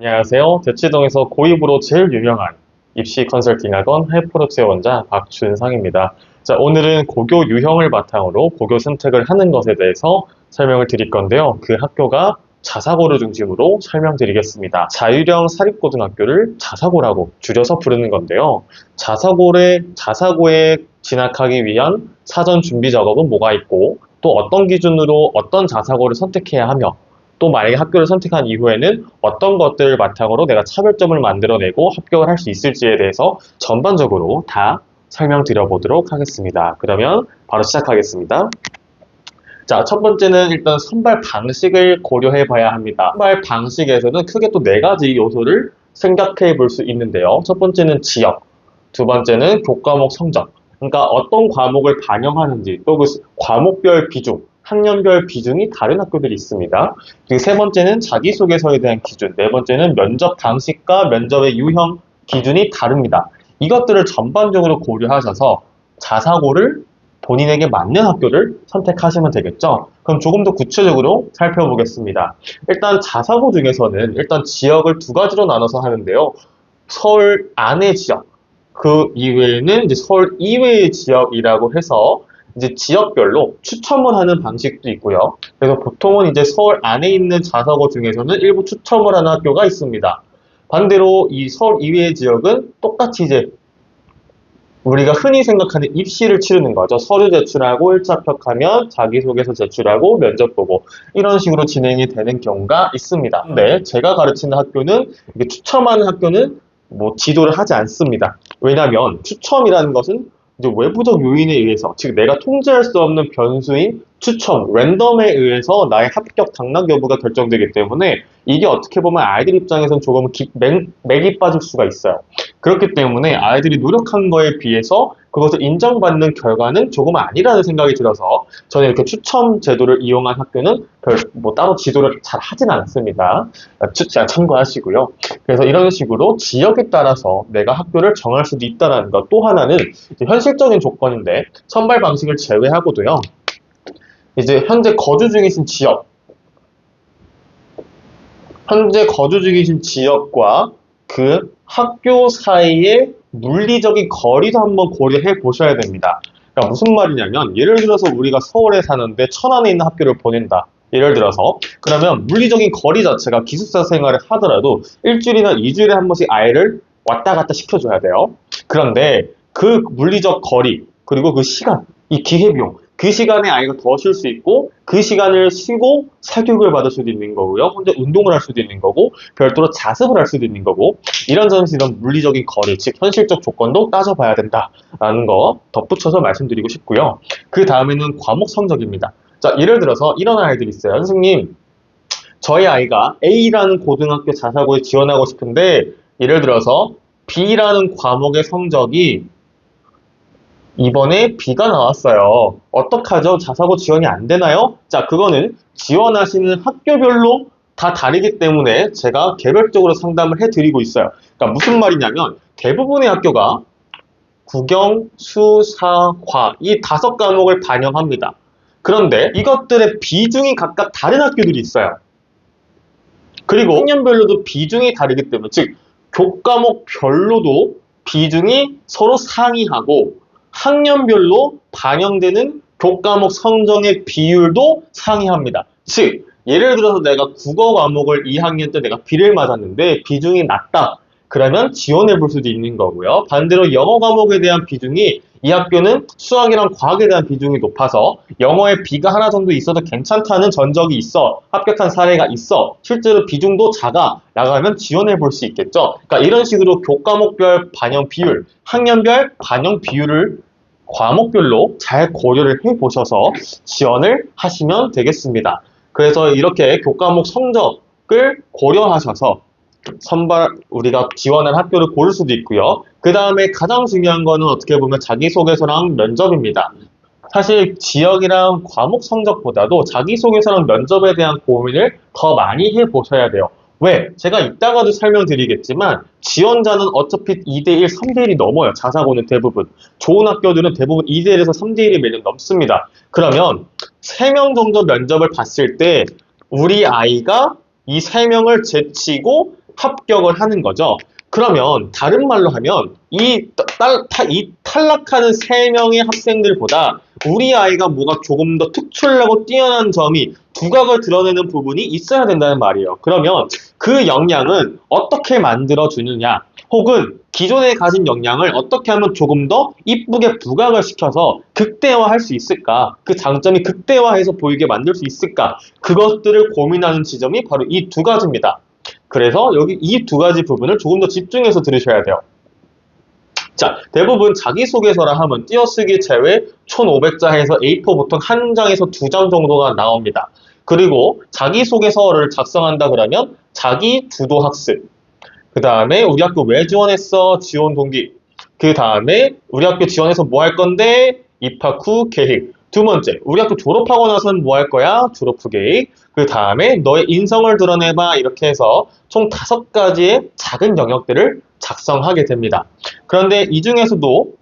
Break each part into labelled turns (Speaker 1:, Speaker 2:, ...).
Speaker 1: 안녕하세요. 대치동에서 고입으로 제일 유명한 입시 컨설팅 학원 하이퍼루트의 원장 박준상입니다. 자, 오늘은 고교 유형을 바탕으로 고교 선택을 하는 것에 대해서 설명을 드릴 건데요. 그 학교가 자사고를 중심으로 설명드리겠습니다. 자유형 사립고등학교를 자사고라고 줄여서 부르는 건데요. 자사고에 진학하기 위한 사전 준비 작업은 뭐가 있고, 또 어떤 기준으로 어떤 자사고를 선택해야 하며, 또 만약에 학교를 선택한 이후에는 어떤 것들을 바탕으로 내가 차별점을 만들어내고 합격을 할 수 있을지에 대해서 전반적으로 다 설명드려 보도록 하겠습니다. 그러면 바로 시작하겠습니다. 자, 첫 번째는 일단 선발 방식을 고려해 봐야 합니다. 선발 방식에서는 크게 또 네 가지 요소를 생각해 볼 수 있는데요. 첫 번째는 지역, 두 번째는 교과목 성적, 그러니까 어떤 과목을 반영하는지, 또 그 과목별 비중, 학년별 비중이 다른 학교들이 있습니다. 그리고 세 번째는 자기소개서에 대한 기준, 네 번째는 면접 방식과 면접의 유형 기준이 다릅니다. 이것들을 전반적으로 고려하셔서 자사고를 본인에게 맞는 학교를 선택하시면 되겠죠. 그럼 조금 더 구체적으로 살펴보겠습니다. 일단 자사고 중에서는 일단 지역을 두 가지로 나눠서 하는데요. 서울 안의 지역, 그 이외에는 이제 서울 이외의 지역이라고 해서 이제 지역별로 추첨을 하는 방식도 있고요. 그래서 보통은 이제 서울 안에 있는 자사고 중에서는 일부 추첨을 하는 학교가 있습니다. 반대로 이 서울 이외의 지역은 똑같이 이제 우리가 흔히 생각하는 입시를 치르는 거죠. 서류 제출하고 1차 합격하면 자기소개서 제출하고 면접 보고 이런 식으로 진행이 되는 경우가 있습니다. 근데 제가 가르치는 학교는 이게 추첨하는 학교는 뭐 지도를 하지 않습니다. 왜냐하면 추첨이라는 것은 이제 외부적 요인에 의해서, 즉 내가 통제할 수 없는 변수인 추첨, 랜덤에 의해서 나의 합격 당락 여부가 결정되기 때문에 이게 어떻게 보면 아이들 입장에서는 조금 맥이 빠질 수가 있어요. 그렇기 때문에 아이들이 노력한 거에 비해서 그것을 인정받는 결과는 조금 아니라는 생각이 들어서 저는 이렇게 추첨 제도를 이용한 학교는 따로 지도를 잘 하진 않습니다. 참고하시고요. 그래서 이런 식으로 지역에 따라서 내가 학교를 정할 수도 있다는 것. 또 하나는 현실적인 조건인데 선발 방식을 제외하고도요. 이제 현재 거주 중이신 지역과 그 학교 사이의 물리적인 거리도 한번 고려해 보셔야 됩니다. 그러니까 무슨 말이냐면, 예를 들어서 우리가 서울에 사는데 천안에 있는 학교를 보낸다. 예를 들어서 그러면 물리적인 거리 자체가 기숙사 생활을 하더라도 일주일이나 2주일에 한 번씩 아이를 왔다 갔다 시켜줘야 돼요. 그런데 그 물리적 거리, 그리고 그 시간, 이 기회비용, 그 시간에 아이가 더 쉴 수 있고, 그 시간을 쉬고 사교육을 받을 수도 있는 거고요. 혼자 운동을 할 수도 있는 거고, 별도로 자습을 할 수도 있는 거고, 이런 점에서 이런 물리적인 거리, 즉 현실적 조건도 따져봐야 된다라는 거 덧붙여서 말씀드리고 싶고요. 그 다음에는 과목 성적입니다. 자, 예를 들어서 이런 아이들이 있어요. 선생님, 저희 아이가 A라는 고등학교 자사고에 지원하고 싶은데, 예를 들어서 B라는 과목의 성적이 이번에 B가 나왔어요. 어떡하죠? 자사고 지원이 안 되나요? 자, 그거는 지원하시는 학교별로 다 다르기 때문에 제가 개별적으로 상담을 해드리고 있어요. 그러니까 무슨 말이냐면, 대부분의 학교가 국영, 수, 사, 과 이 5과목을 반영합니다. 그런데 이것들의 비중이 각각 다른 학교들이 있어요. 그리고 학년별로도 비중이 다르기 때문에, 즉 교과목별로도 비중이 서로 상이하고 학년별로 반영되는 교과목 성적의 비율도 상이합니다. 즉, 예를 들어서 내가 국어 과목을 2학년 때 내가 B를 맞았는데 비중이 낮다. 그러면 지원해 볼 수도 있는 거고요. 반대로 영어 과목에 대한 비중이 이 학교는 수학이랑 과학에 대한 비중이 높아서 영어에 B가 하나 정도 있어도 괜찮다는 전적이 있어. 합격한 사례가 있어. 실제로 비중도 작아. 나가면 지원해 볼 수 있겠죠. 그러니까 이런 식으로 교과목별 반영 비율, 학년별 반영 비율을 과목별로 잘 고려를 해 보셔서 지원을 하시면 되겠습니다. 그래서 이렇게 교과목 성적을 고려하셔서 우리가 지원할 학교를 고를 수도 있고요. 그 다음에 가장 중요한 거는 어떻게 보면 자기소개서랑 면접입니다. 사실 지역이랑 과목 성적보다도 자기소개서랑 면접에 대한 고민을 더 많이 해보셔야 돼요. 왜? 제가 이따가도 설명드리겠지만 지원자는 어차피 2대1, 3대1이 넘어요. 자사고는 대부분. 좋은 학교들은 대부분 2대1에서 3대1이 매년 넘습니다. 그러면 3명 정도 면접을 봤을 때 우리 아이가 이 3명을 제치고 합격을 하는 거죠. 그러면 다른 말로 하면 이 탈락하는 3명의 학생들보다 우리 아이가 뭐가 조금 더 특출나고 뛰어난 점이 두각을 드러내는 부분이 있어야 된다는 말이에요. 그러면 그 역량은 어떻게 만들어주느냐, 혹은 기존에 가진 역량을 어떻게 하면 조금 더 이쁘게 부각을 시켜서 극대화할 수 있을까, 그 장점이 극대화해서 보이게 만들 수 있을까, 그것들을 고민하는 지점이 바로 이 두 가지입니다. 그래서 여기 이 두 가지 부분을 조금 더 집중해서 들으셔야 돼요. 자, 대부분 자기소개서라 하면 띄어쓰기 제외 1500자에서 A4 보통 1장에서 2장 정도가 나옵니다. 그리고 자기소개서를 작성한다 그러면 자기 주도 학습, 그 다음에 우리 학교 왜 지원했어? 지원 동기, 그 다음에 우리 학교 지원해서 뭐 할 건데? 입학 후 계획, 두 번째, 우리 학교 졸업하고 나서는 뭐 할 거야? 졸업 후 계획, 그 다음에 너의 인성을 드러내봐, 이렇게 해서 총 5가지의 작은 영역들을 작성하게 됩니다. 그런데 이 중에서도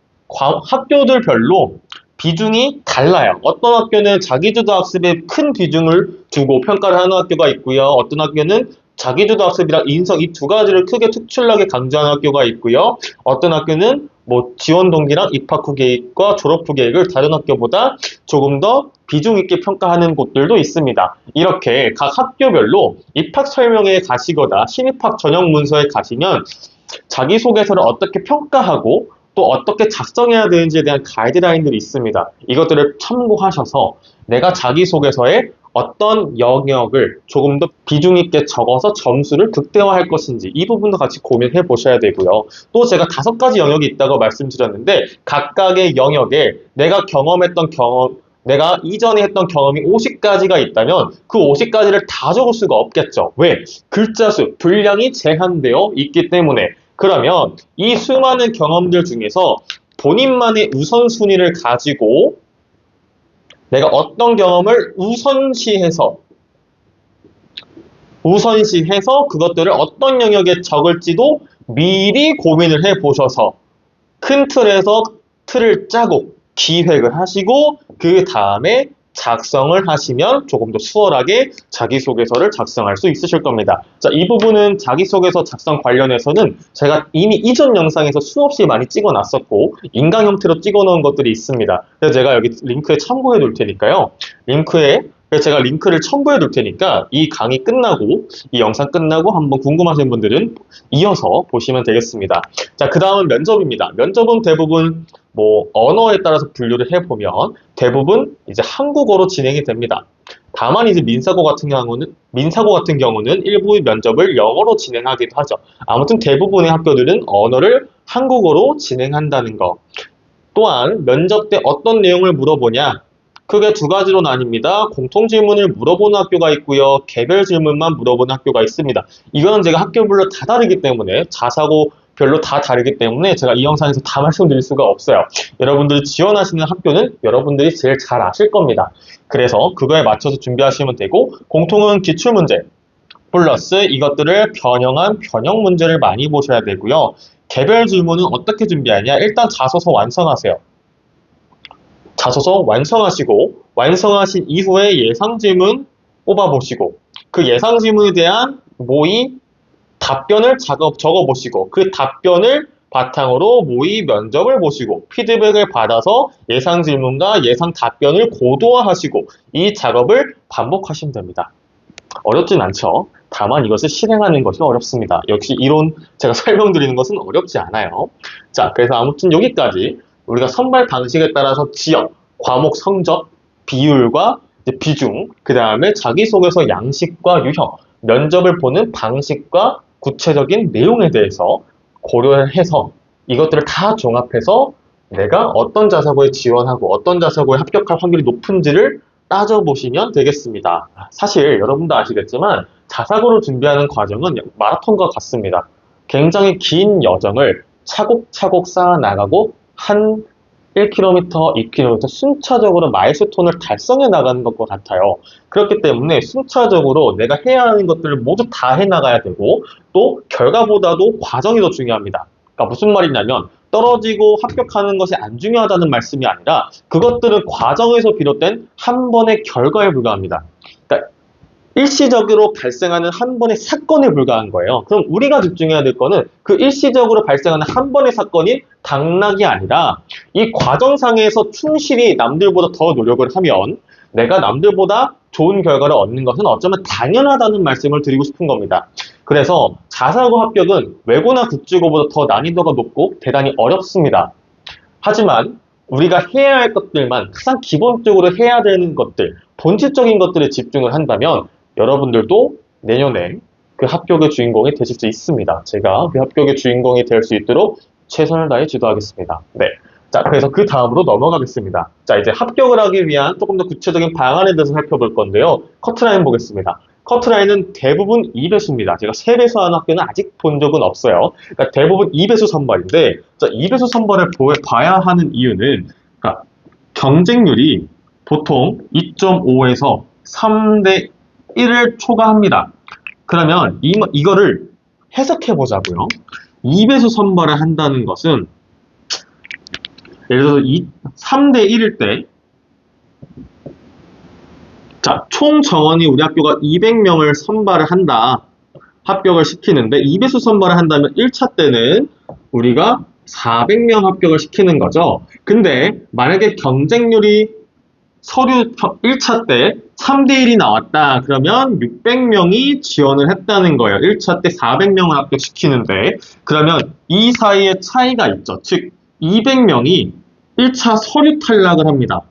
Speaker 1: 학교들별로 비중이 달라요. 어떤 학교는 자기주도 학습에 큰 비중을 두고 평가를 하는 학교가 있고요. 어떤 학교는 자기주도 학습이랑 인성 이 두 가지를 크게 특출나게 강조하는 학교가 있고요. 어떤 학교는 뭐 지원 동기랑 입학 후 계획과 졸업 후 계획을 다른 학교보다 조금 더 비중 있게 평가하는 곳들도 있습니다. 이렇게 각 학교별로 입학 설명회에 가시거나 신입학 전형 문서에 가시면 자기소개서를 어떻게 평가하고 또 어떻게 작성해야 되는지에 대한 가이드라인들이 있습니다. 이것들을 참고하셔서 내가 자기소개서에 어떤 영역을 조금 더 비중 있게 적어서 점수를 극대화할 것인지 이 부분도 같이 고민해 보셔야 되고요. 또 제가 5가지 영역이 있다고 말씀드렸는데 각각의 영역에 내가 경험했던 경험, 내가 이전에 했던 경험이 50가지가 있다면 그 50가지를 다 적을 수가 없겠죠. 왜? 글자 수, 분량이 제한되어 있기 때문에. 그러면 이 수많은 경험들 중에서 본인만의 우선순위를 가지고 내가 어떤 경험을 우선시해서 그것들을 어떤 영역에 적을지도 미리 고민을 해 보셔서 큰 틀에서 틀을 짜고 기획을 하시고 그 다음에 작성을 하시면 조금 더 수월하게 자기소개서를 작성할 수 있으실 겁니다. 자, 이 부분은 자기소개서 작성 관련해서는 제가 이미 이전 영상에서 수없이 많이 찍어 놨었고 인강 형태로 찍어 놓은 것들이 있습니다. 그래서 제가 여기 링크에 첨부해 둘 테니까요. 제가 링크를 첨부해 둘 테니까 이 강의 끝나고 이 영상 끝나고 한번 궁금하신 분들은 이어서 보시면 되겠습니다. 자, 그 다음은 면접입니다. 면접은 대부분 뭐 언어에 따라서 분류를 해보면 대부분 이제 한국어로 진행이 됩니다. 다만 이제 민사고 같은 경우는 일부 면접을 영어로 진행하기도 하죠. 아무튼 대부분의 학교들은 언어를 한국어로 진행한다는 거. 또한 면접 때 어떤 내용을 물어보냐? 크게 2가지로 나뉩니다. 공통 질문을 물어보는 학교가 있고요. 개별 질문만 물어보는 학교가 있습니다. 이거는 제가 학교별로 다 다르기 때문에 자사고 별로 다 다르기 때문에 제가 이 영상에서 다 말씀드릴 수가 없어요. 여러분들이 지원하시는 학교는 여러분들이 제일 잘 아실 겁니다. 그래서 그거에 맞춰서 준비하시면 되고 공통은 기출문제 플러스 이것들을 변형한 변형 문제를 많이 보셔야 되고요. 개별 질문은 어떻게 준비하냐? 일단 자소서 완성하세요. 자소서 완성하시고 완성하신 이후에 예상 질문 뽑아보시고 그 예상 질문에 대한 모의 답변을 적어보시고 그 답변을 바탕으로 모의 면접을 보시고 피드백을 받아서 예상 질문과 예상 답변을 고도화하시고 이 작업을 반복하시면 됩니다. 어렵진 않죠. 다만 이것을 실행하는 것이 어렵습니다. 역시 이론 제가 설명드리는 것은 어렵지 않아요. 자, 그래서 아무튼 여기까지 우리가 선발 방식에 따라서 지역, 과목 성적, 비율과 비중, 그 다음에 자기소개서 양식과 유형, 면접을 보는 방식과 구체적인 내용에 대해서 고려를 해서 이것들을 다 종합해서 내가 어떤 자사고에 지원하고 어떤 자사고에 합격할 확률이 높은지를 따져보시면 되겠습니다. 사실 여러분도 아시겠지만 자사고를 준비하는 과정은 마라톤과 같습니다. 굉장히 긴 여정을 차곡차곡 쌓아나가고 한 1km, 2km 순차적으로 마일스톤을 달성해 나가는 것과 같아요. 그렇기 때문에 순차적으로 내가 해야 하는 것들을 모두 다 해나가야 되고 또 결과보다도 과정이 더 중요합니다. 그러니까 무슨 말이냐면 떨어지고 합격하는 것이 안 중요하다는 말씀이 아니라 그것들은 과정에서 비롯된 한 번의 결과에 불과합니다. 그러니까 일시적으로 발생하는 한 번의 사건에 불과한 거예요. 그럼 우리가 집중해야 될 거는 그 일시적으로 발생하는 한 번의 사건인 당락이 아니라 이 과정상에서 충실히 남들보다 더 노력을 하면 내가 남들보다 좋은 결과를 얻는 것은 어쩌면 당연하다는 말씀을 드리고 싶은 겁니다. 그래서 자사고 합격은 외고나 국제고보다 더 난이도가 높고 대단히 어렵습니다. 하지만 우리가 해야 할 것들만 가장 기본적으로 해야 되는 것들, 본질적인 것들에 집중을 한다면 여러분들도 내년에 그 합격의 주인공이 되실 수 있습니다. 제가 그 합격의 주인공이 될 수 있도록 최선을 다해 지도하겠습니다. 네. 자, 그래서 그 다음으로 넘어가겠습니다. 자, 이제 합격을 하기 위한 조금 더 구체적인 방안에 대해서 살펴볼 건데요. 커트라인 보겠습니다. 커트라인은 대부분 2배수입니다. 제가 3배수 하는 학교는 아직 본 적은 없어요. 그러니까 대부분 2배수 선발인데, 자, 2배수 선발을 봐야 하는 이유는, 그러니까 경쟁률이 보통 2.5에서 3대 1을 초과합니다. 그러면 이거를 해석해 보자고요. 2배수 선발을 한다는 것은 예를 들어서 3대 1일 때, 자, 총 정원이 우리 학교가 200명을 선발을 한다. 합격을 시키는데 2배수 선발을 한다면 1차 때는 우리가 400명 합격을 시키는 거죠. 근데 만약에 경쟁률이 서류 1차 때 3대1이 나왔다. 그러면 600명이 지원을 했다는 거예요. 1차 때 400명을 합격시키는데 그러면 이 사이에 차이가 있죠. 즉 200명이 1차 서류 탈락을 합니다.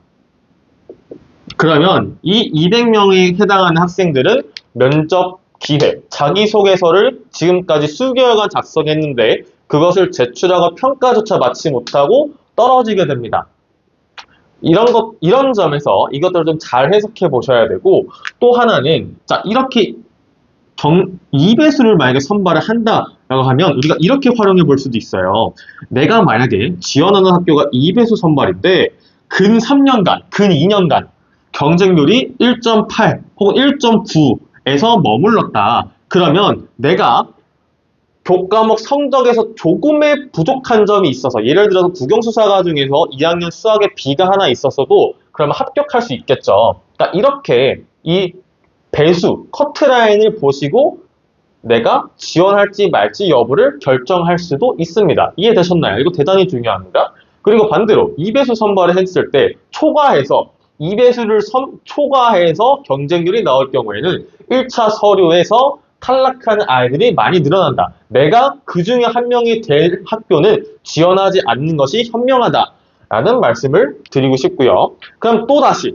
Speaker 1: 그러면 이 200명에 해당하는 학생들은 면접 기회, 자기소개서를 지금까지 수개월간 작성했는데 그것을 제출하고 평가조차 마치 못하고 떨어지게 됩니다. 이런 점에서 이것들을 좀 잘 해석해 보셔야 되고, 또 하나는, 자, 이렇게 2배수를 만약에 선발을 한다라고 하면 우리가 이렇게 활용해 볼 수도 있어요. 내가 만약에 지원하는 학교가 2배수 선발인데 근 3년간, 근 2년간 경쟁률이 1.8 혹은 1.9에서 머물렀다. 그러면 내가 교과목 성적에서 조금의 부족한 점이 있어서 예를 들어서 국영수사과 중에서 2학년 수학에 B가 하나 있었어도 그러면 합격할 수 있겠죠. 그러니까 이렇게 이 배수, 커트라인을 보시고 내가 지원할지 말지 여부를 결정할 수도 있습니다. 이해되셨나요? 이거 대단히 중요합니다. 그리고 반대로 2배수 선발을 했을 때 초과해서 2배수를 초과해서 경쟁률이 나올 경우에는 1차 서류에서 탈락하는 아이들이 많이 늘어난다. 내가 그 중에 한 명이 될 학교는 지원하지 않는 것이 현명하다. 라는 말씀을 드리고 싶고요. 그럼 또다시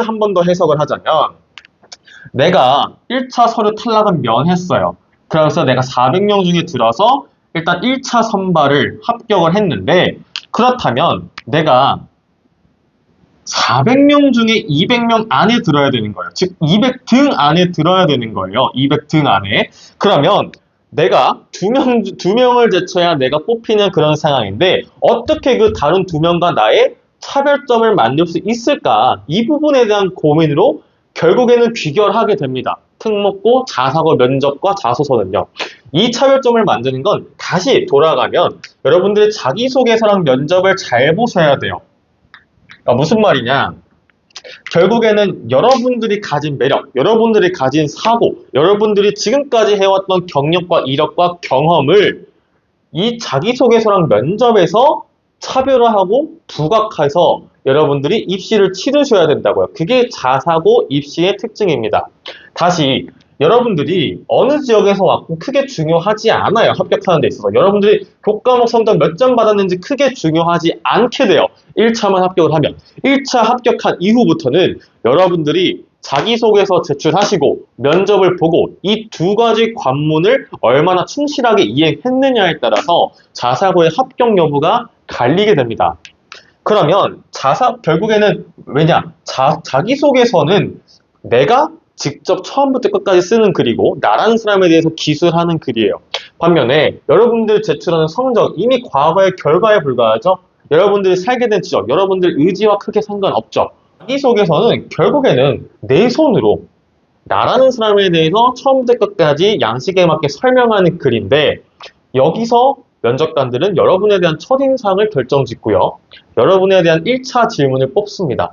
Speaker 1: 한 번 더 해석을 하자면 내가 1차 서류 탈락은 면했어요. 그래서 내가 400명 중에 들어서 일단 1차 선발을 합격을 했는데 그렇다면 내가 400명 중에 200명 안에 들어야 되는 거예요. 즉 200등 안에 들어야 되는 거예요. 200등 안에. 그러면 내가 두 명을 제쳐야 내가 뽑히는 그런 상황인데 어떻게 그 다른 2명과 나의 차별점을 만들 수 있을까? 이 부분에 대한 고민으로 결국에는 귀결하게 됩니다. 특목고, 자사고, 면접과 자소서는요. 이 차별점을 만드는 건 다시 돌아가면 여러분들의 자기소개서랑 면접을 잘 보셔야 돼요. 무슨 말이냐? 결국에는 여러분들이 가진 매력, 여러분들이 가진 사고, 여러분들이 지금까지 해왔던 경력과 이력과 경험을 이 자기소개서랑 면접에서 차별화하고 부각해서 여러분들이 입시를 치르셔야 된다고요. 그게 자사고 입시의 특징입니다. 다시 여러분들이 어느 지역에서 왔고 크게 중요하지 않아요. 합격하는 데 있어서. 여러분들이 교과목 성적 몇 점 받았는지 크게 중요하지 않게 돼요. 1차만 합격을 하면. 1차 합격한 이후부터는 여러분들이 자기소개서 제출하시고 면접을 보고 이 두 가지 관문을 얼마나 충실하게 이행했느냐에 따라서 자사고의 합격 여부가 갈리게 됩니다. 그러면 결국에는 자기소개서는 내가 직접 처음부터 끝까지 쓰는 글이고 나라는 사람에 대해서 기술하는 글이에요. 반면에 여러분들 제출하는 성적 이미 과거의 결과에 불과하죠. 여러분들이 살게 된 지역, 여러분들 의지와 크게 상관없죠. 자기소개서는 결국에는 내 손으로 나라는 사람에 대해서 처음부터 끝까지 양식에 맞게 설명하는 글인데 여기서 면접관들은 여러분에 대한 첫인상을 결정짓고요. 여러분에 대한 1차 질문을 뽑습니다.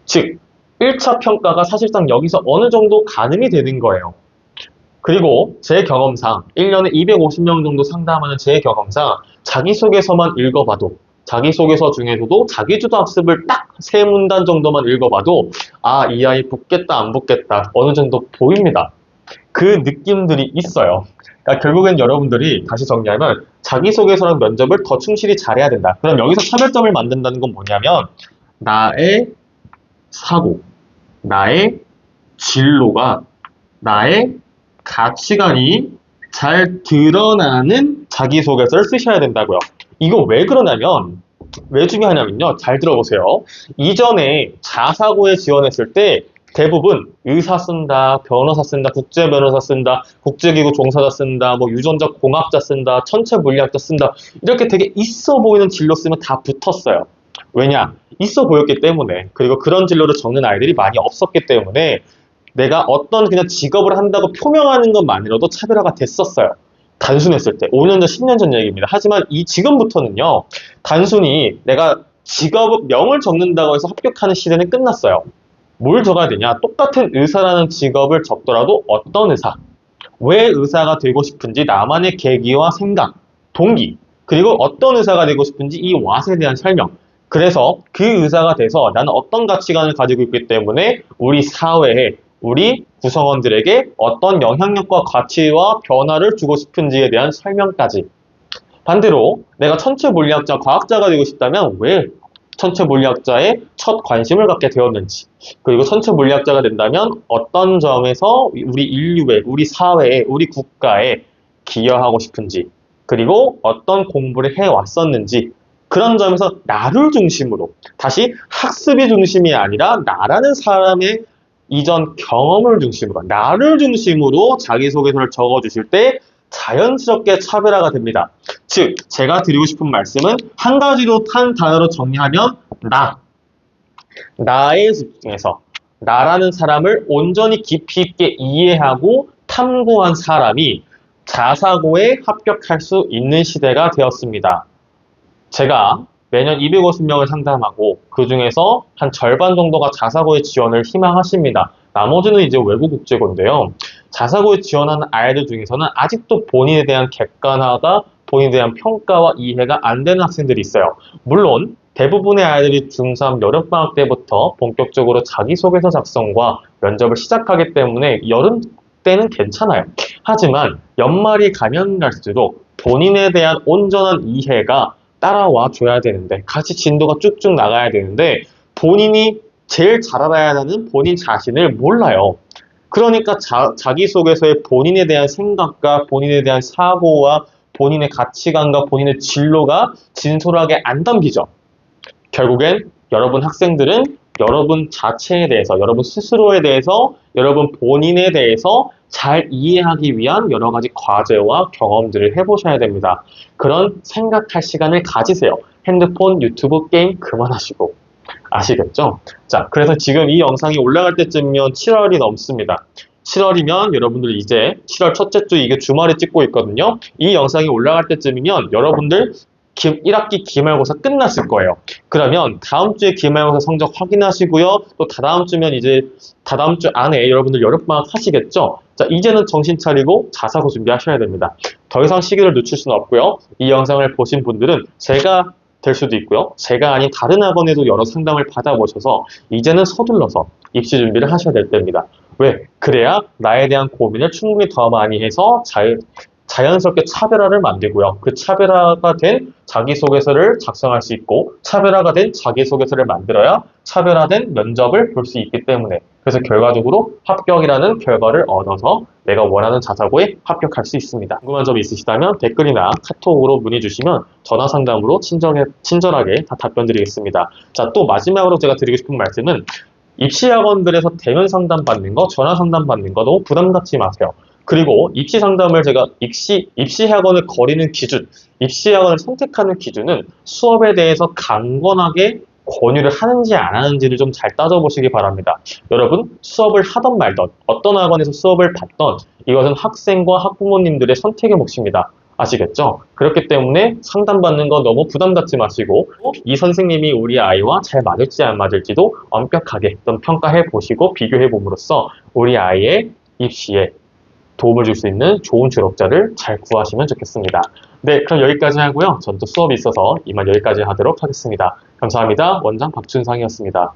Speaker 1: 즉 1차 평가가 사실상 여기서 어느 정도 가늠이 되는 거예요. 그리고 제 경험상 1년에 250명 정도 상담하는 제 경험상 자기소개서만 읽어봐도 자기소개서 중에서도 자기주도 학습을 딱 세 문단 정도만 읽어봐도 아, 이 아이 붙겠다 안 붙겠다 어느 정도 보입니다. 그 느낌들이 있어요. 그러니까 결국엔 여러분들이 다시 정리하면 자기소개서랑 면접을 더 충실히 잘해야 된다. 그럼 여기서 차별점을 만든다는 건 뭐냐면 나의 사고, 나의 진로가, 나의 가치관이 잘 드러나는 자기소개서를 쓰셔야 된다고요. 이거 왜 그러냐면, 왜 중요하냐면요. 잘 들어보세요. 이전에 자사고에 지원했을 때 대부분 의사 쓴다, 변호사 쓴다, 국제변호사 쓴다, 국제기구 종사자 쓴다, 뭐 유전자 공학자 쓴다, 천체 물리학자 쓴다 이렇게 되게 있어 보이는 진로 쓰면 다 붙었어요. 왜냐? 있어 보였기 때문에 그리고 그런 진로를 적는 아이들이 많이 없었기 때문에 내가 어떤 그냥 직업을 한다고 표명하는 것만으로도 차별화가 됐었어요. 단순했을 때. 5년 전, 10년 전 얘기입니다. 하지만 지금부터는요. 단순히 내가 직업명을 적는다고 해서 합격하는 시대는 끝났어요. 뭘 적어야 되냐? 똑같은 의사라는 직업을 적더라도 어떤 의사, 왜 의사가 되고 싶은지 나만의 계기와 생각, 동기, 그리고 어떤 의사가 되고 싶은지 이 왓에 대한 설명. 그래서 그 의사가 돼서 나는 어떤 가치관을 가지고 있기 때문에 우리 사회에 우리 구성원들에게 어떤 영향력과 가치와 변화를 주고 싶은지에 대한 설명까지. 반대로 내가 천체 물리학자, 과학자가 되고 싶다면 왜 천체 물리학자에 첫 관심을 갖게 되었는지, 그리고 천체 물리학자가 된다면 어떤 점에서 우리 인류에, 우리 사회에, 우리 국가에 기여하고 싶은지, 그리고 어떤 공부를 해왔었는지, 그런 점에서 나를 중심으로, 다시 학습이 중심이 아니라 나라는 사람의 이전 경험을 중심으로, 나를 중심으로 자기소개서를 적어주실 때 자연스럽게 차별화가 됩니다. 즉, 제가 드리고 싶은 말씀은 한 가지로 한 단어로 정리하면 나에 집중해서 나라는 사람을 온전히 깊이 있게 이해하고 탐구한 사람이 자사고에 합격할 수 있는 시대가 되었습니다. 제가 매년 250명을 상담하고 그 중에서 한 절반 정도가 자사고에 지원을 희망하십니다. 나머지는 이제 외국 국제고인데요. 자사고에 지원하는 아이들 중에서는 아직도 본인에 대한 객관화가, 본인에 대한 평가와 이해가 안 되는 학생들이 있어요. 물론 대부분의 아이들이 중3 여름방학 때부터 본격적으로 자기소개서 작성과 면접을 시작하기 때문에 여름 때는 괜찮아요. 하지만 연말이 가면 갈수록 본인에 대한 온전한 이해가 따라와 줘야 되는데, 같이 진도가 쭉쭉 나가야 되는데 본인이 제일 잘 알아야 하는 본인 자신을 몰라요. 그러니까 자기소개서에 본인에 대한 생각과 본인에 대한 사고와 본인의 가치관과 본인의 진로가 진솔하게 안 담기죠. 결국엔 여러분 학생들은 여러분 자체에 대해서, 여러분 스스로에 대해서, 여러분 본인에 대해서 잘 이해하기 위한 여러 가지 과제와 경험들을 해보셔야 됩니다. 그런 생각할 시간을 가지세요. 핸드폰, 유튜브, 게임 그만하시고. 아시겠죠? 자, 그래서 지금 이 영상이 올라갈 때쯤이면 7월이 넘습니다. 7월이면 여러분들 이제 7월 첫째 주 이게 주말에 찍고 있거든요. 이 영상이 올라갈 때쯤이면 여러분들 1학기 기말고사 끝났을 거예요. 그러면 다음 주에 기말고사 성적 확인하시고요. 또 다다음 주면 이제 다다음 주 안에 여러분들 여름방학 하시겠죠? 자, 이제는 정신 차리고 자사고 준비하셔야 됩니다. 더 이상 시기를 늦출 수는 없고요. 이 영상을 보신 분들은 제가 될 수도 있고요. 제가 아닌 다른 학원에도 여러 상담을 받아보셔서 이제는 서둘러서 입시 준비를 하셔야 될 때입니다. 왜? 그래야 나에 대한 고민을 충분히 더 많이 해서 자연스럽게 차별화를 만들고요. 그 차별화가 된 자기소개서를 작성할 수 있고 차별화가 된 자기소개서를 만들어야 차별화된 면접을 볼 수 있기 때문에, 그래서 결과적으로 합격이라는 결과를 얻어서 내가 원하는 자사고에 합격할 수 있습니다. 궁금한 점이 있으시다면 댓글이나 카톡으로 문의 주시면 전화 상담으로 친절하게 다 답변 드리겠습니다. 자, 또 마지막으로 제가 드리고 싶은 말씀은 입시학원들에서 대면 상담 받는 거, 전화 상담 받는 거 너무 부담 갖지 마세요. 그리고 입시 상담을 제가 입시학원을 거리는 기준, 입시학원을 선택하는 기준은 수업에 대해서 강건하게 권유를 하는지 안 하는지를 좀 잘 따져보시기 바랍니다. 여러분, 수업을 하던 말던, 어떤 학원에서 수업을 받던, 이것은 학생과 학부모님들의 선택의 몫입니다. 아시겠죠? 그렇기 때문에 상담받는 거 너무 부담 갖지 마시고 이 선생님이 우리 아이와 잘 맞을지 안 맞을지도 엄격하게 좀 평가해 보시고 비교해 봄으로써 우리 아이의 입시에 도움을 줄 수 있는 좋은 졸업자를 잘 구하시면 좋겠습니다. 네, 그럼 여기까지 하고요. 전 또 수업이 있어서 이만 여기까지 하도록 하겠습니다. 감사합니다. 원장 박준상이었습니다.